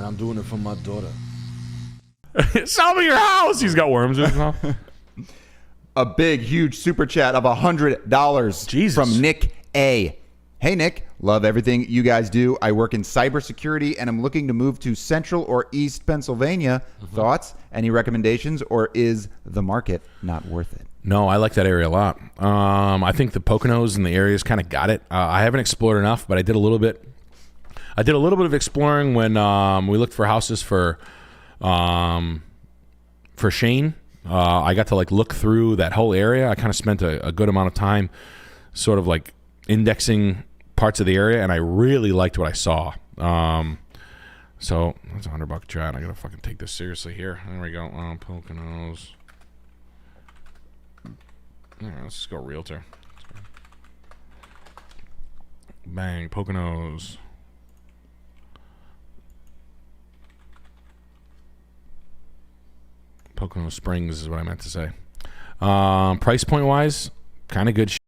I'm doing it for my daughter. Sell me your house. He's got worms in his mouth. A big, huge super chat of $100 from Nick A. Hey, Nick. Love everything you guys do. I work in cybersecurity and I'm looking to move to Central or East Pennsylvania. Thoughts? Any recommendations? Or is the market not worth it? No, I like that area a lot. I think the Poconos and the areas kind of got it. I haven't explored enough, but I did a little bit. I did a little bit of exploring when we looked for houses for Shane. I got to like look through that whole area. I kind of spent a good amount of time sort of like indexing parts of the area, and I really liked what I saw. So that's $100 chat. I gotta fucking take this seriously here. There we go. Poconos. All right, let's just go Realtor. Bang, Poconos. Pocono Springs is what I meant to say. Price point wise, kind of good shit.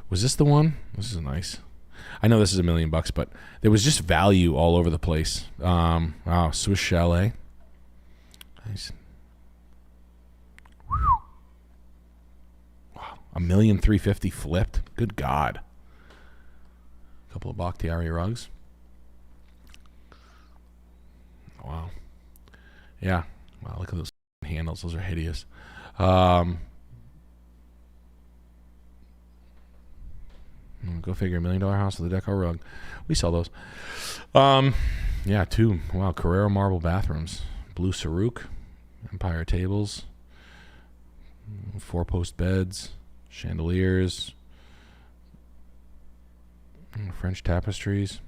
Was this the one? This is nice. I know this is $1 million, but there was just value all over the place. Wow, Swiss Chalet. Nice. Wow, $1,350,000 flipped. Good God. A couple of Bakhtiari rugs. Wow. Yeah. Wow, look at those handles. Those are hideous. Go figure. $1 million house with a deco rug. We sell those. Yeah, 2. Wow, Carrera marble bathrooms. Blue Saruk. Empire tables. 4-post beds. Chandeliers. French tapestries.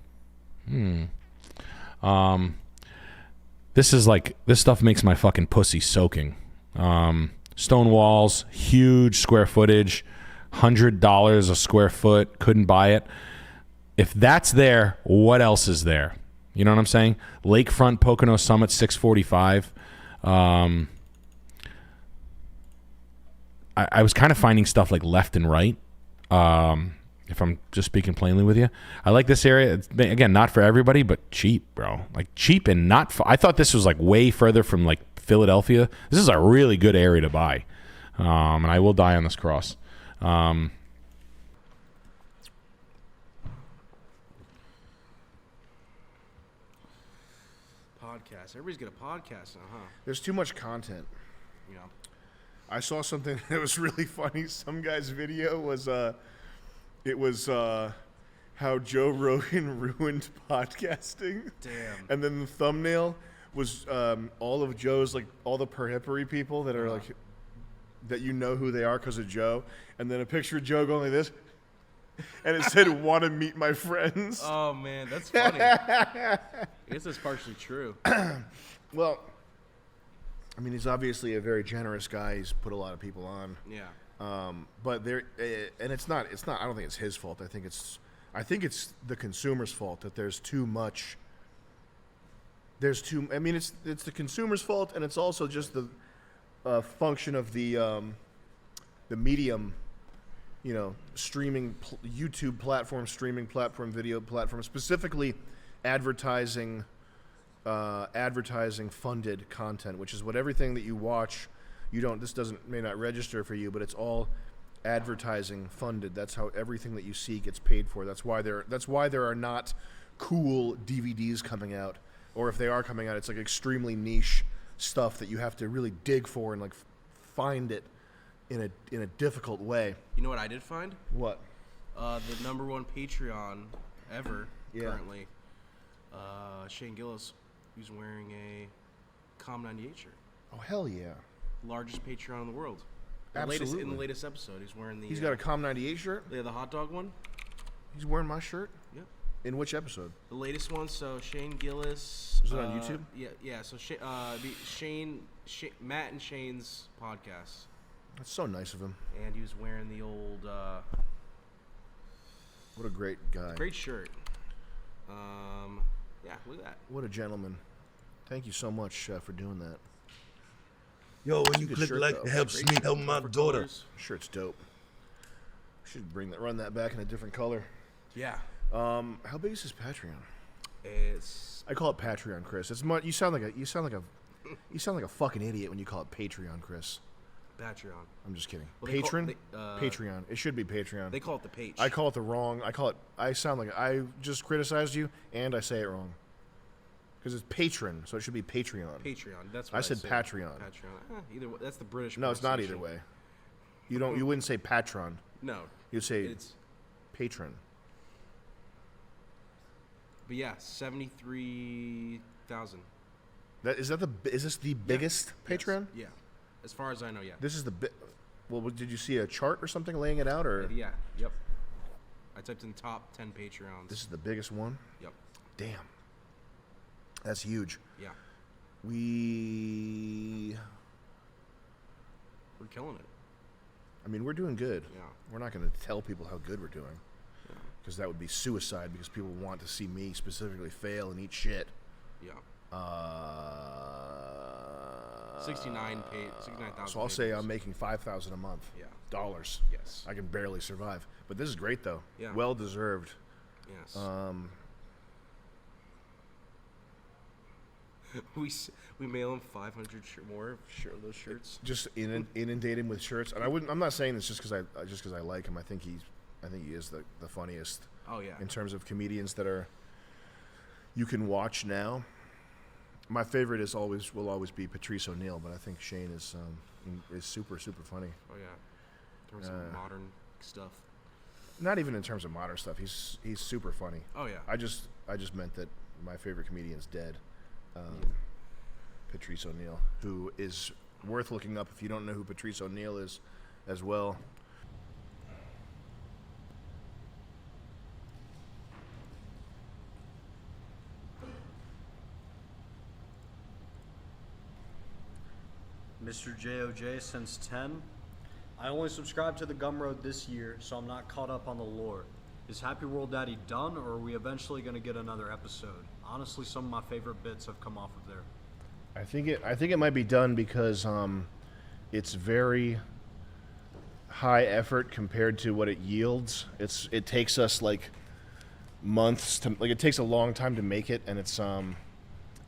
This is like, this stuff makes my fucking pussy soaking. Stone walls, huge square footage, $100 a square foot, couldn't buy it. If that's there, what else is there? You know what I'm saying? Lakefront Pocono Summit, $645. I was kind of finding stuff like left and right. If I'm just speaking plainly with you, I like this area. It's, again, not for everybody, but cheap, bro. Like cheap and not. I thought this was like way further from like Philadelphia. This is a really good area to buy, and I will die on this cross. Podcast. Everybody's got a podcast now, huh? There's too much content. Yeah. I saw something that was really funny. Some guy's video was it was how Joe Rogan ruined podcasting. Damn. And then the thumbnail was all of Joe's, like, all the periphery people that are like, that you know who they are because of Joe. And then a picture of Joe going like this. And it said, "Want to meet my friends." Oh, man, that's funny. I guess that's partially true. Well, I mean, he's obviously a very generous guy. He's put a lot of people on. Yeah. But there, and it's not. I don't think it's his fault. I think it's the consumer's fault that there's too much. I mean, it's the consumer's fault, and it's also just the function of the medium. You know, streaming, YouTube platform, streaming platform, video platform, specifically advertising funded content, which is what everything that you watch. This may not register for you, but it's all advertising funded. That's how everything that you see gets paid for. That's why there are not cool DVDs coming out, or if they are coming out, it's like extremely niche stuff that you have to really dig for and like find it in a difficult way. You know what I did find? What? The #1 Patreon ever currently. Shane Gillis, who's wearing a Com 98 shirt. Oh, hell yeah. Largest Patreon in the world. Absolutely. In the latest episode, he's wearing the... He's got a Com 98 shirt? Yeah, the hot dog one. He's wearing my shirt? Yep. In which episode? The latest one, so Shane Gillis... Is it on YouTube? Yeah, so Matt and Shane's podcast. That's so nice of him. And he was wearing the old... what a great guy. Great shirt. Yeah, look at that. What a gentleman. Thank you so much for doing that. Yo, when you click like, it helps me help my daughter. Shirt's dope. Should run that back in a different color. Yeah. How big is his Patreon? I call it Patreon, Chris. It's more, you sound like a fucking idiot when you call it Patreon, Chris. Patreon. I'm just kidding. Well, Patron? Patreon. It should be Patreon. They call it the page. I call it the wrong. I sound like I just criticized you and I say it wrong. Because it's patron, so it should be Patreon. Patreon. That's what I said say. Patreon. Patreon. Either way, that's the British. No, it's not either way. You wouldn't say patron. No. You'd say it's patron. But yeah, 73,000. Is this the biggest Patreon? Yes. Yeah. As far as I know, yeah. This is the well, did you see a chart or something laying it out, or? Yeah. Yep. I typed in top 10 Patreons. This is the biggest one? Yep. Damn. That's huge. Yeah. We're killing it. I mean, we're doing good. Yeah. We're not going to tell people how good we're doing. Because that would be suicide, because people want to see me specifically fail and eat shit. Yeah. 69,000. 69,000. So I'll say I'm making $5,000 a month. Yeah. Dollars. Yes. I can barely survive. But this is great, though. Yeah. Well deserved. Yes. We mail him 500 more of those shirts. Just inundate him with shirts. And I'm not saying this just because I like him. I think he is the funniest. Oh yeah. In terms of comedians that you can watch now. My favorite will always be Patrice O'Neal, but I think Shane is super funny. Oh yeah. In terms of modern stuff. Not even in terms of modern stuff. He's super funny. Oh yeah. I just meant that my favorite comedian's dead. Patrice O'Neal, who is worth looking up if you don't know who Patrice O'Neal is as well. Mr. 𝐁𝐲𝐤𝐿 since 10. I only subscribed to the Gumroad this year, so I'm not caught up on the lore. Is Happy World Daddy done, or are we eventually going to get another episode? Honestly, some of my favorite bits have come off of there. I think it might be done because it's very high effort compared to what it yields. It takes us like months to it takes a long time to make it, and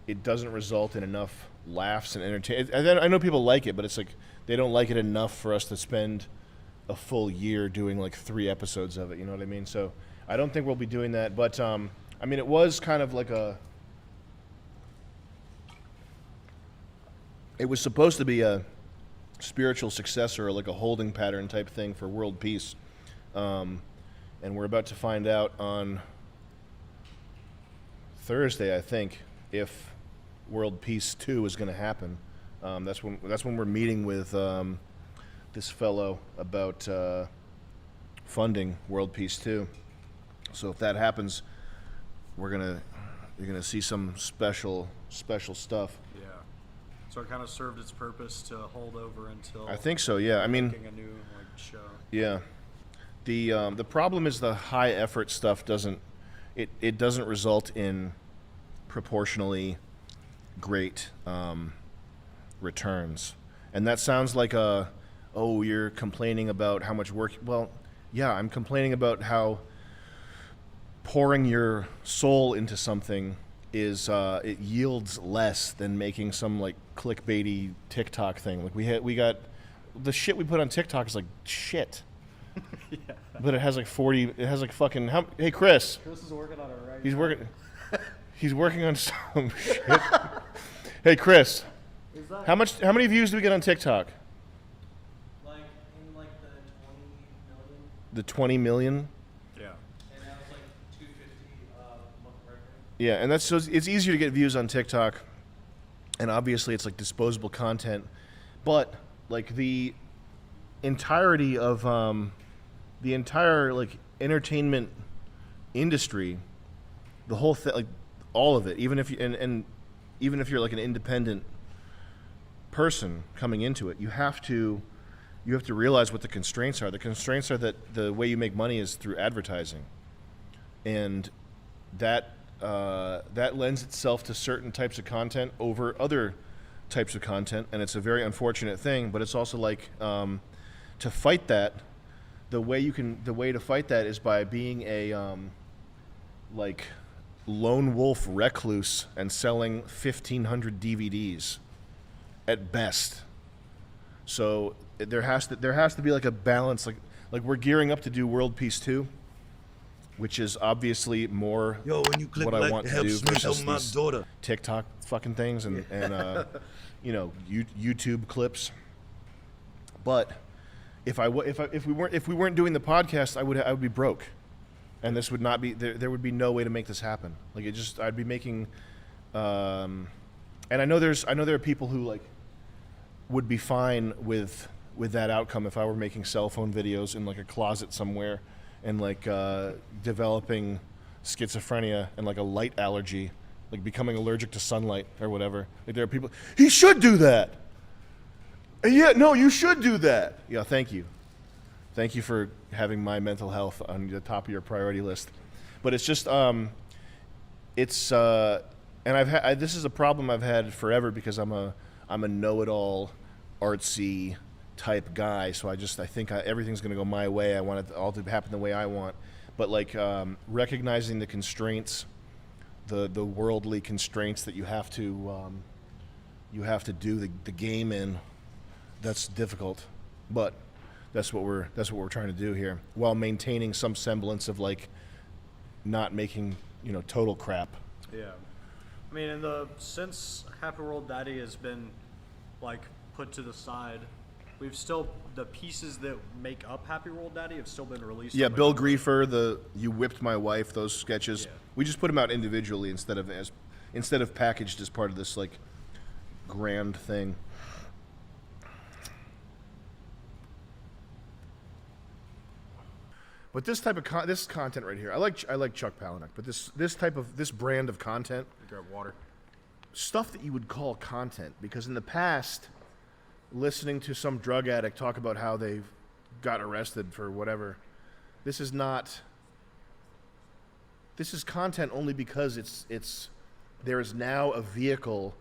it doesn't result in enough laughs and entertainment. I know people like it, but it's like they don't like it enough for us to spend a full year doing like 3 episodes of it. You know what I mean? So I don't think we'll be doing that. But I mean, it was kind of like it was supposed to be a spiritual successor, or like a holding pattern type thing for world peace. And we're about to find out on Thursday, I think, if World Peace 2 is going to happen. That's when we're meeting with this fellow about funding World Peace 2. So if that happens, you're gonna see some special stuff. Yeah. So it kind of served its purpose to hold over until. I think so. Yeah. I mean. Making a new show. Yeah. The problem is the high effort stuff doesn't result in proportionally great returns. And that sounds like you're complaining about how much work. Well, yeah, I'm complaining about how pouring your soul into something is it yields less than making some like clickbaity TikTok thing. Like we got the shit we put on TikTok is like shit. Yeah. But it has like 40. It has like fucking. Hey, Chris. Chris is working on it right He's now. working. He's working on some shit. Hey, Chris. How many views do we get on TikTok? Like in like the 20 million. The 20 million. Yeah. And that was like 250 month record. Yeah, and that's so it's easier to get views on TikTok, and obviously it's like disposable content, but like the entirety of the entire like entertainment industry, the whole thing, like all of it, even if you and even if you're like an independent person coming into it, you have to realize what the constraints are. The constraints are that the way you make money is through advertising, and that lends itself to certain types of content over other types of content, and it's a very unfortunate thing. But it's also like to fight that. The way to fight that is by being a like lone wolf recluse and selling 1,500 DVDs at best. So there has to be like a balance. Like we're gearing up to do World Peace 2, which is obviously more when you click what I want it to do helps me versus help my these daughter. TikTok fucking things and YouTube clips. But if we weren't doing the podcast, I would be broke, and this would not be there would be no way to make this happen. Like I'd be making, and I know there are people who like would be fine with that outcome if I were making cell phone videos in like a closet somewhere and like developing schizophrenia and like a light allergy, like becoming allergic to sunlight or whatever. Like there are people, he should do that. Yeah, no, you should do that. Yeah, thank you. Thank you for having my mental health on the top of your priority list. But it's just, and this is a problem I've had forever because I'm a know-it-all, artsy type guy. So I think everything's going to go my way. I want it all to happen the way I want. But like recognizing the constraints, the worldly constraints that you have to do the game in. That's difficult, but that's what we're trying to do here, while maintaining some semblance of like not making total crap. Yeah, I mean, since Happy World Daddy has been like put to the side, we've still the pieces that make up Happy World Daddy have still been released. Yeah, Bill Griefer, You Whipped My Wife, those sketches. Yeah. We just put them out individually instead of packaged as part of this like grand thing. But this type of this content right here, I like Chuck Palahniuk, but this brand of content, grab water, stuff that you would call content, because in the past, listening to some drug addict talk about how they got arrested for whatever, this is content only because there is now a vehicle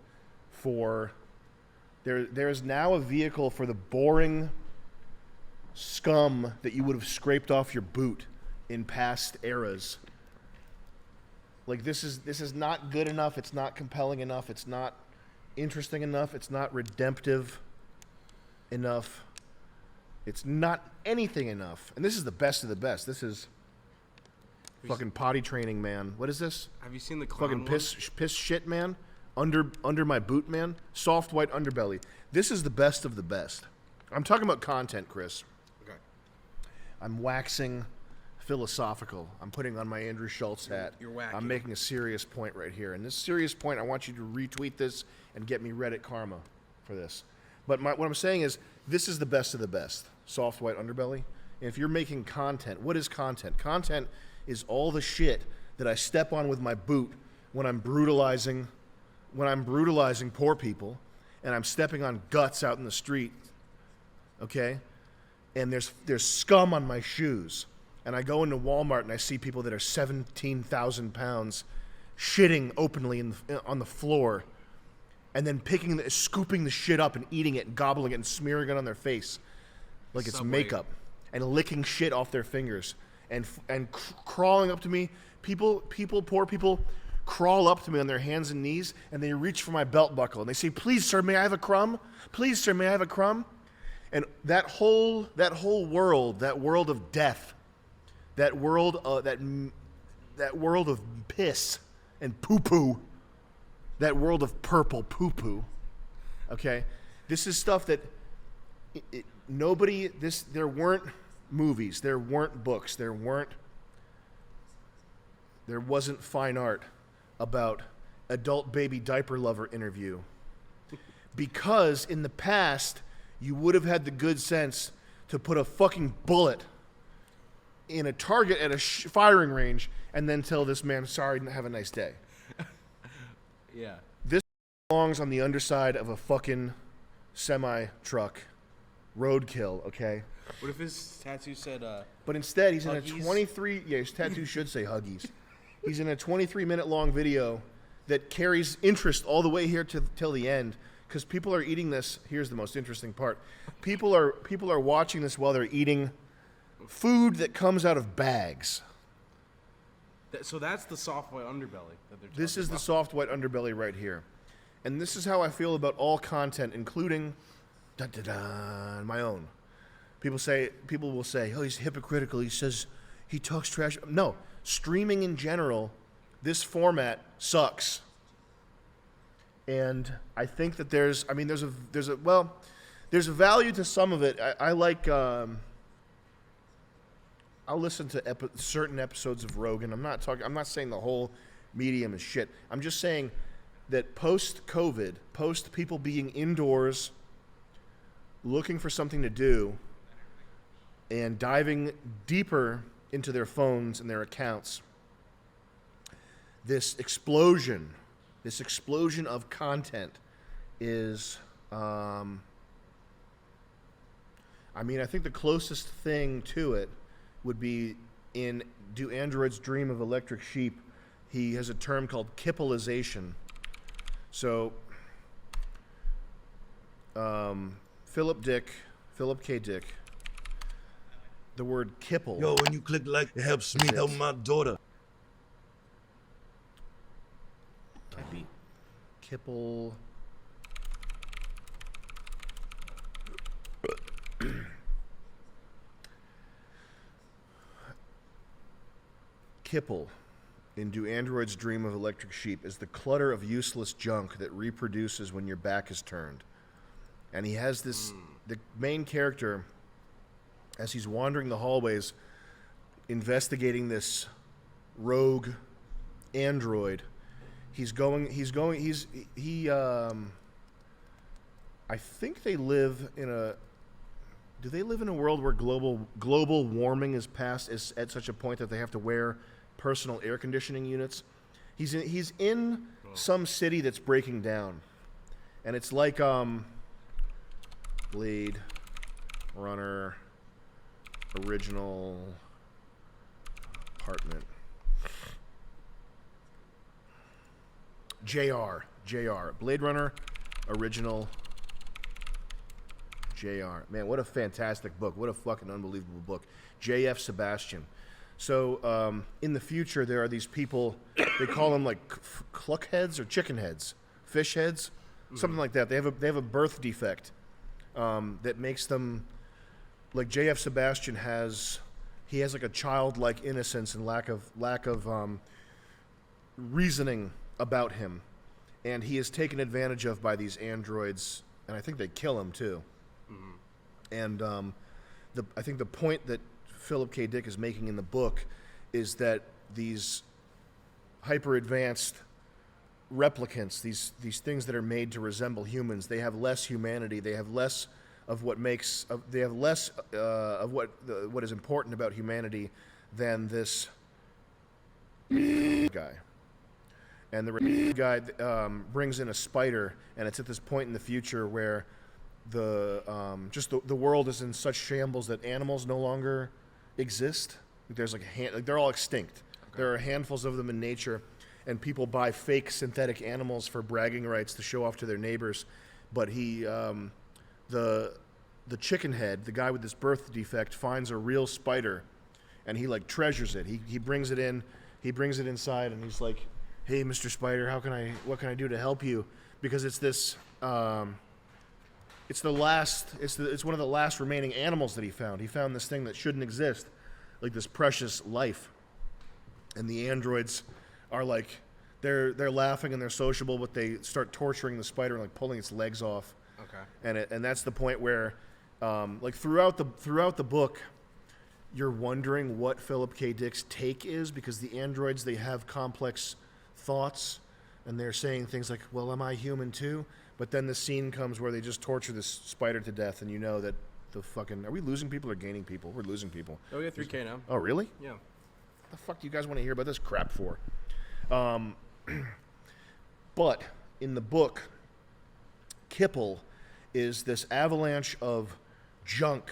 for the boring scum that you would have scraped off your boot in past eras. Like this is not good enough, it's not compelling enough, it's not interesting enough, it's not redemptive enough, it's not anything enough. And this is the best of the best. This is fucking potty training, man. What is this? Have you seen the clown fucking piss shit, man? Under my boot, man. Soft white underbelly. This is the best of the best. I'm talking about content, Chris. Okay. I'm waxing philosophical. I'm putting on my Andrew Schultz hat. You're whacking. I'm making a serious point right here. And this serious point, I want you to retweet this and get me Reddit karma for this. But what I'm saying is, this is the best of the best. Soft white underbelly. And if you're making content, what is content? Content is all the shit that I step on with my boot when I'm brutalizing poor people and I'm stepping on guts out in the street. Okay? And there's scum on my shoes. And I go into Walmart and I see people that are 17,000 pounds shitting openly on the floor, and then scooping the shit up and eating it and gobbling it and smearing it on their face like it's makeup, and licking shit off their fingers and crawling up to me. Poor people crawl up to me on their hands and knees, and they reach for my belt buckle and they say, "Please, sir, may I have a crumb? Please, sir, may I have a crumb?" And that whole world, that world of death, that world of piss and poo-poo, that world of purple poo-poo, okay? This is stuff that there weren't movies, there weren't books, there wasn't fine art about adult baby diaper lover interview. Because in the past, you would have had the good sense to put a fucking bullet in a target at a firing range and then tell this man, "Sorry, have a nice day." Yeah. This belongs on the underside of a fucking semi-truck. Roadkill, okay? What if his tattoo said, But instead, he's Huggies? in a 23... Yeah, his tattoo should say Huggies. He's in a 23-minute long video that carries interest all the way here till the end, because people are eating this. Here's the most interesting part. People are watching this while they're eating food that comes out of bags. So that's the soft white underbelly that they're talking This is the about. soft white underbelly right here. And this is how I feel about all content, including my own. People will say, oh, he's hypocritical. He says he talks trash. No, streaming in general, this format sucks. And I think that there's a value to some of it. I like, I'll listen to certain episodes of Rogan. I'm not saying the whole medium is shit. I'm just saying that post-COVID, post people being indoors, looking for something to do, and diving deeper into their phones and their accounts, this explosion of content is, I think the closest thing to it would be in Do Androids Dream of Electric Sheep? He has a term called Kippleization. So, Philip K. Dick, the word kipple. Yo, when you click like, it helps me help my daughter. Kipple. Kipple, in Do Androids Dream of Electric Sheep, is the clutter of useless junk that reproduces when your back is turned. And he has this, the main character, as he's wandering the hallways, investigating this rogue android, I think they live in a, do they live in a world where global warming is at such a point that they have to wear personal air conditioning units? He's in some city that's breaking down, and it's like Blade Runner original apartment. JR. Blade Runner original JR. Man, what a fantastic book. What a fucking unbelievable book. J.F. Sebastian. So, in the future, there are these people, they call them like cluck heads or chicken heads, fish heads, something like that. They have a birth defect that makes them, like J.F. Sebastian has like a childlike innocence and lack of reasoning about him, and he is taken advantage of by these androids, and I think they kill him too. And I think the point that Philip K. Dick is making in the book is that these hyper advanced replicants, these things that are made to resemble humans, they have less humanity. They have less of what makes. They have less of what is important about humanity than this guy. And the guy brings in a spider, and it's at this point in the future where the world is in such shambles that animals no longer exist. There's they're all extinct. Okay. There are handfuls of them in nature, and people buy fake synthetic animals for bragging rights to show off to their neighbors. But the chicken head, the guy with this birth defect, finds a real spider, and he like treasures it. He brings it in. He brings it inside, and he's like, "Hey, Mr. Spider, what can I do to help you?" Because it's this, it's one of the last remaining animals that he found. He found this thing that shouldn't exist, like this precious life. And the androids are like, they're laughing and they're sociable, but they start torturing the spider and like pulling its legs off. Okay. And that's the point where, like throughout the book, you're wondering what Philip K. Dick's take is, because the androids, they have complex thoughts, and they're saying things like, well, am I human too? But then the scene comes where they just torture this spider to death, and you know that are we losing people or gaining people? We're losing people. Oh, we have 3K now. Oh, really? Yeah. What the fuck do you guys want to hear about this crap for? But in the book, Kipple is this avalanche of junk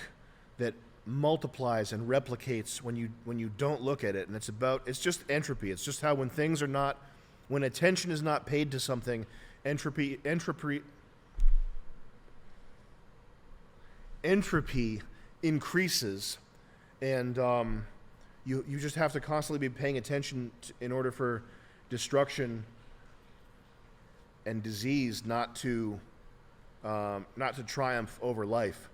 that multiplies and replicates when you don't look at it, and it's just entropy. It's just how when attention is not paid to something, entropy increases, and you just have to constantly be paying attention in order for destruction and disease not to triumph over life.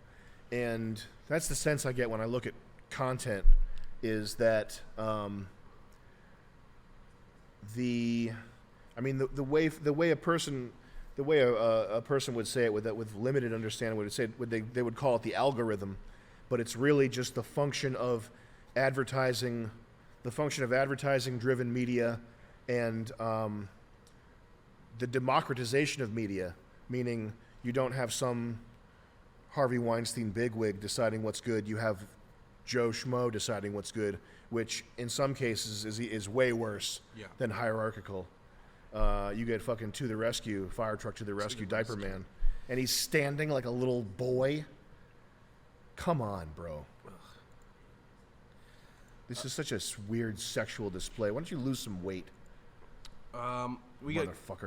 And that's the sense I get when I look at content, is that the way a person would say it with limited understanding they would call it the algorithm, but it's really just the function of advertising driven media, and the democratization of media, meaning you don't have some Harvey Weinstein bigwig deciding what's good. You have Joe Schmo deciding what's good, which in some cases is way worse than hierarchical. You get fucking To the Rescue, Fire Truck to the Rescue, Diaper Man, and he's standing like a little boy. Come on, bro. This is such a weird sexual display. Why don't you lose some weight, We got motherfucker?